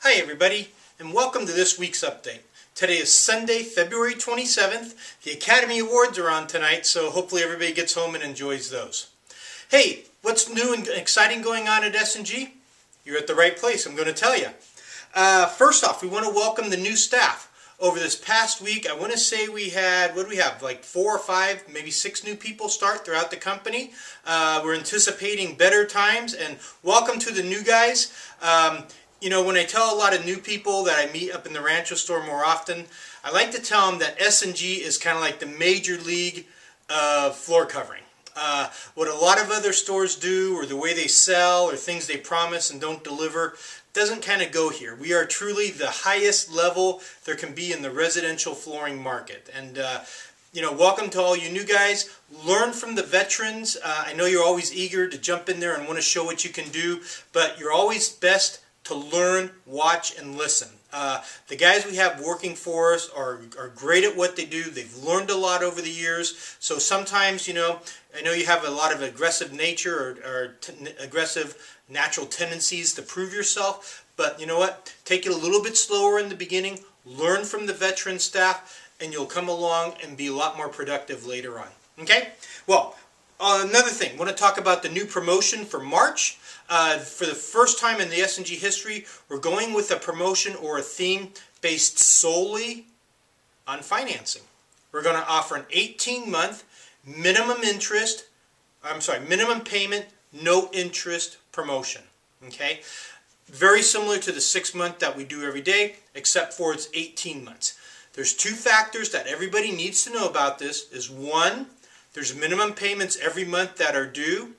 Hi everybody, and welcome to this week's update. Today is Sunday, February 27th. The Academy Awards are on tonight, so hopefully everybody gets home and enjoys those. Hey, what's new and exciting going on at S&G? You're at the right place, I'm going to tell you. First off, we want to welcome the new staff. Over this past week, I want to say we had, what do we have, like 4 or 5, maybe 6 new people start throughout the company. We're anticipating better times, and welcome to the new guys. You know, when I tell a lot of new people that I meet up in the Rancho store more often, I like to tell them that S&G is kind of like the major league of floor covering. What a lot of other stores do, or the way they sell, or things they promise and don't deliver, doesn't kind of go here. We are truly the highest level there can be in the residential flooring market. And you know, welcome to all you new guys. Learn from the veterans. I know you're always eager to jump in there and want to show what you can do, but you're always best to learn, watch, and listen. The guys we have working for us are great at what they do. They've learned a lot over the years. So sometimes, you know, I know you have a lot of aggressive nature or aggressive natural tendencies to prove yourself. But you know what? Take it a little bit slower in the beginning. Learn from the veteran staff, and you'll come along and be a lot more productive later on. Okay? Well, another thing, I want to talk about the new promotion for March. For the first time in the S&G history, we're going with a promotion or a theme based solely on financing. We're going to offer an 18-month minimum payment, no interest promotion. Okay? Very similar to the 6-month that we do every day, except for it's 18 months. There's 2 factors that everybody needs to know about this. Is 1, there's minimum payments every month that are due.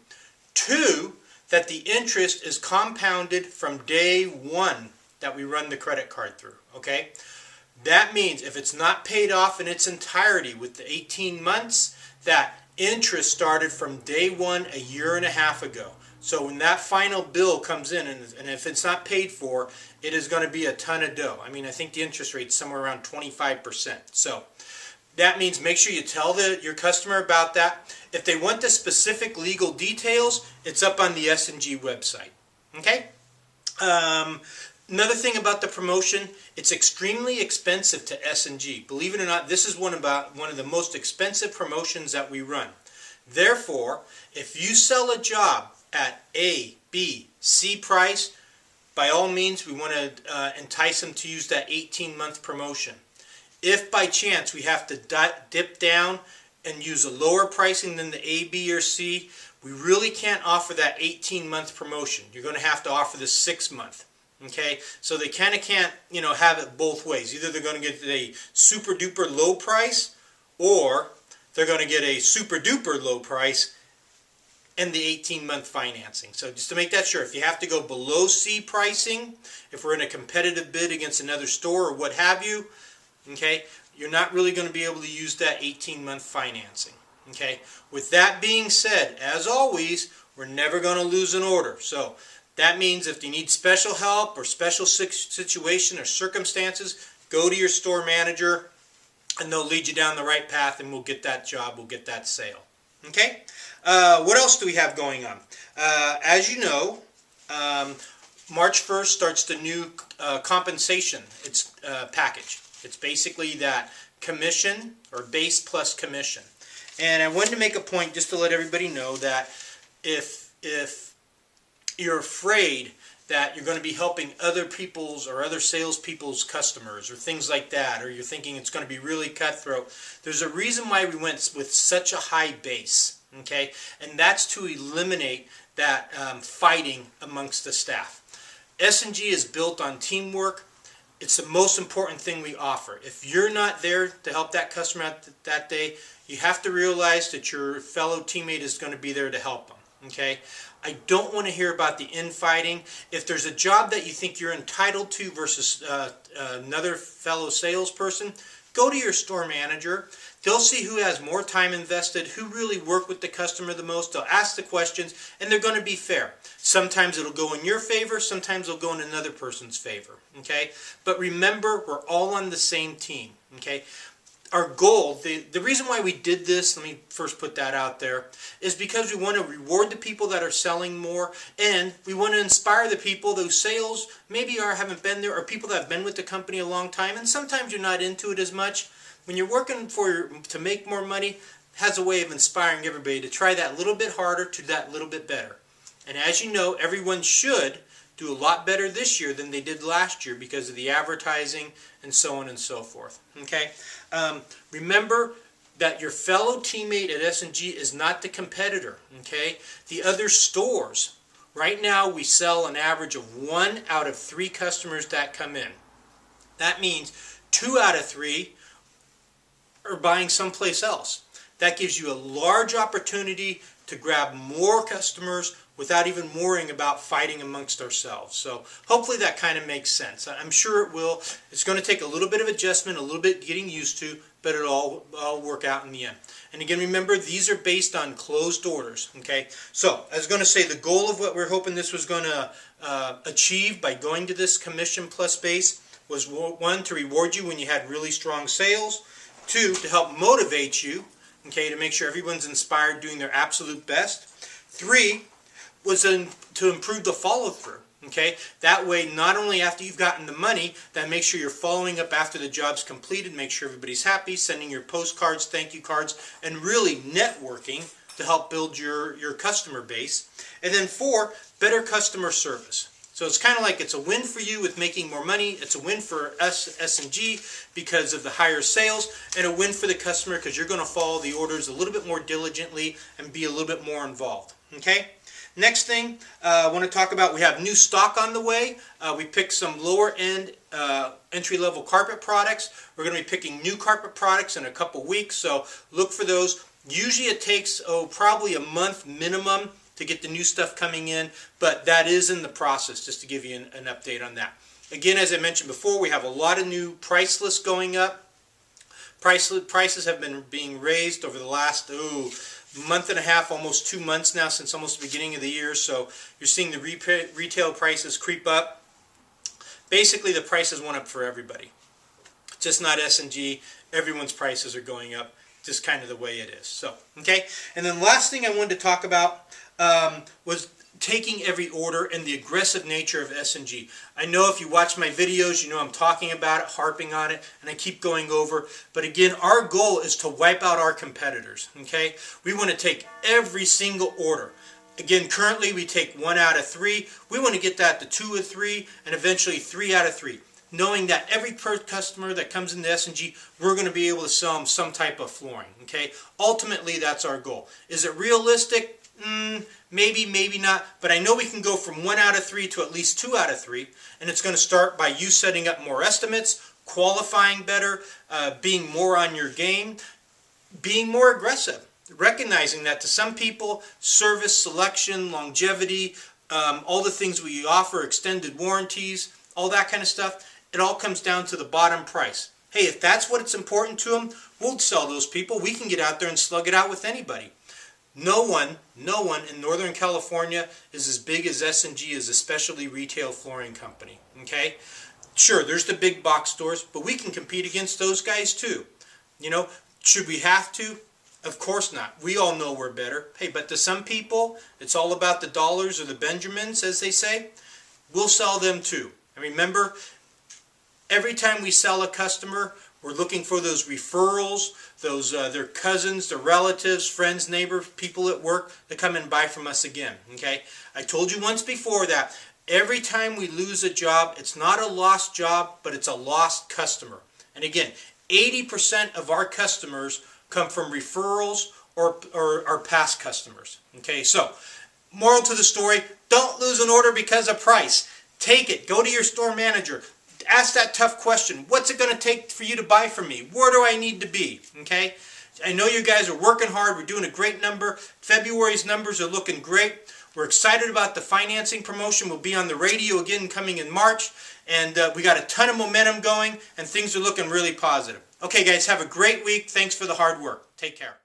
2, that the interest is compounded from day 1 that we run the credit card through. Okay? That means if it's not paid off in its entirety with the 18 months, that interest started from day 1 a year and a half ago. So when that final bill comes in, and if it's not paid for, it is going to be a ton of dough. I mean, I think the interest rate is somewhere around 25%. So that means make sure you tell your customer about that. If they want the specific legal details, it's up on the S&G website. Okay? Another thing about the promotion, it's extremely expensive to S&G. Believe it or not, this is one of the most expensive promotions that we run. Therefore, if you sell a job at A, B, C price, by all means, we want to entice them to use that 18-month promotion. If by chance we have to dip down and use a lower pricing than the A, B, or C, we really can't offer that 18-month promotion. You're going to have to offer the 6-month. Okay, so they kind of can't, you know, have it both ways. Either they're going to get a super duper low price, or they're going to get a super duper low price and the 18-month financing. So just to make that sure, if you have to go below C pricing, if we're in a competitive bid against another store or what have you, okay, you're not really going to be able to use that 18-month financing. Okay, with that being said, as always, we're never going to lose an order. So that means if you need special help or special situation or circumstances, go to your store manager and they'll lead you down the right path, and we'll get that job, we'll get that sale. Okay? What else do we have going on? As you know, March 1st starts the new compensation package. It's basically that commission, or base plus commission. And I wanted to make a point just to let everybody know that if you're afraid that you're going to be helping other people's or other salespeople's customers or things like that, or you're thinking it's going to be really cutthroat, there's a reason why we went with such a high base. Okay, and that's to eliminate that fighting amongst the staff. S&G is built on teamwork. It's the most important thing we offer. If you're not there to help that customer out that day, you have to realize that your fellow teammate is going to be there to help them. Okay, I don't want to hear about the infighting. If there's a job that you think you're entitled to versus another fellow salesperson, go to your store manager. They'll see who has more time invested, who really worked with the customer the most. They'll ask the questions, and they're going to be fair. Sometimes it'll go in your favor, sometimes it'll go in another person's favor. Okay? But remember, we're all on the same team. Okay? our goal, the reason why we did this, let me first put that out there, is because we want to reward the people that are selling more, and we want to inspire the people whose sales maybe haven't been there, or people that have been with the company a long time, and sometimes you're not into it as much. When you're working to make more money, has a way of inspiring everybody to try that little bit harder, to that little bit better. And as you know, everyone should do a lot better this year than they did last year because of the advertising and so on and so forth. Okay? Remember that your fellow teammate at S&G is not the competitor. Okay? The other stores, right now we sell an average of 1 out of 3 customers that come in. That means 2 out of 3 are buying someplace else. That gives you a large opportunity to grab more customers without even worrying about fighting amongst ourselves. So hopefully that kind of makes sense. I'm sure it will. It's going to take a little bit of adjustment, a little bit getting used to, but it'll all work out in the end. And again, remember, these are based on closed orders. Okay. So I was going to say the goal of what we're hoping this was going to achieve by going to this commission plus base was 1, to reward you when you had really strong sales, 2, to help motivate you, okay, to make sure everyone's inspired doing their absolute best, 3 was to improve the follow-through. Okay, that way, not only after you've gotten the money, then make sure you're following up after the job's completed, make sure everybody's happy, sending your postcards, thank you cards, and really networking to help build your customer base. And then 4, better customer service. So it's kind of like it's a win for you with making more money, it's a win for us, S&G, because of the higher sales, and a win for the customer because you're going to follow the orders a little bit more diligently and be a little bit more involved. Okay? Next thing I want to talk about, we have new stock on the way. We picked some lower end entry-level carpet products. We're going to be picking new carpet products in a couple weeks, so look for those. Usually it takes probably a month minimum to get the new stuff coming in, but that is in the process, just to give you an update on that. Again, as I mentioned before, we have a lot of new price lists going up. Prices have been being raised over the last month and a half, almost 2 months now, since almost the beginning of the year. So you're seeing the retail prices creep up. Basically, the prices went up for everybody. Just not S&G. Everyone's prices are going up. Just kind of the way it is. So, okay. And then last thing I wanted to talk about was taking every order and the aggressive nature of S&G. I know if you watch my videos, you know I'm talking about it, harping on it, and I keep going over. But again, our goal is to wipe out our competitors. Okay? We want to take every single order. Again, currently we take 1 out of 3. We want to get that to 2 or 3, and eventually 3 out of 3. Knowing that every customer that comes into S&G, we're going to be able to sell them some type of flooring. Okay? Ultimately, that's our goal. Is it realistic? Maybe, maybe not, but I know we can go from 1 out of 3 to at least 2 out of 3, and it's going to start by you setting up more estimates, qualifying better, being more on your game, being more aggressive, recognizing that to some people, service, selection, longevity, all the things we offer, extended warranties, all that kind of stuff, it all comes down to the bottom price. Hey, if that's what's important to them, we'll sell those people. We can get out there and slug it out with anybody. No one in Northern California is as big as S&G as a specialty retail flooring company. Okay? Sure, there's the big box stores, but we can compete against those guys too. You know, should we have to? Of course not. We all know we're better. Hey, but to some people, it's all about the dollars or the Benjamins, as they say. We'll sell them too. And remember, every time we sell a customer, we're looking for those referrals, those their cousins, their relatives, friends, neighbors, people at work that come and buy from us again. Okay? I told you once before that every time we lose a job, it's not a lost job, but it's a lost customer. And again, 80% of our customers come from referrals or our past customers. Okay? So, moral to the story, don't lose an order because of price. Take it. Go to your store manager. Ask that tough question. What's it going to take for you to buy from me? Where do I need to be? Okay? I know you guys are working hard. We're doing a great number. February's numbers are looking great. We're excited about the financing promotion. We'll be on the radio again coming in March. And we got a ton of momentum going, and things are looking really positive. Okay, guys, have a great week. Thanks for the hard work. Take care.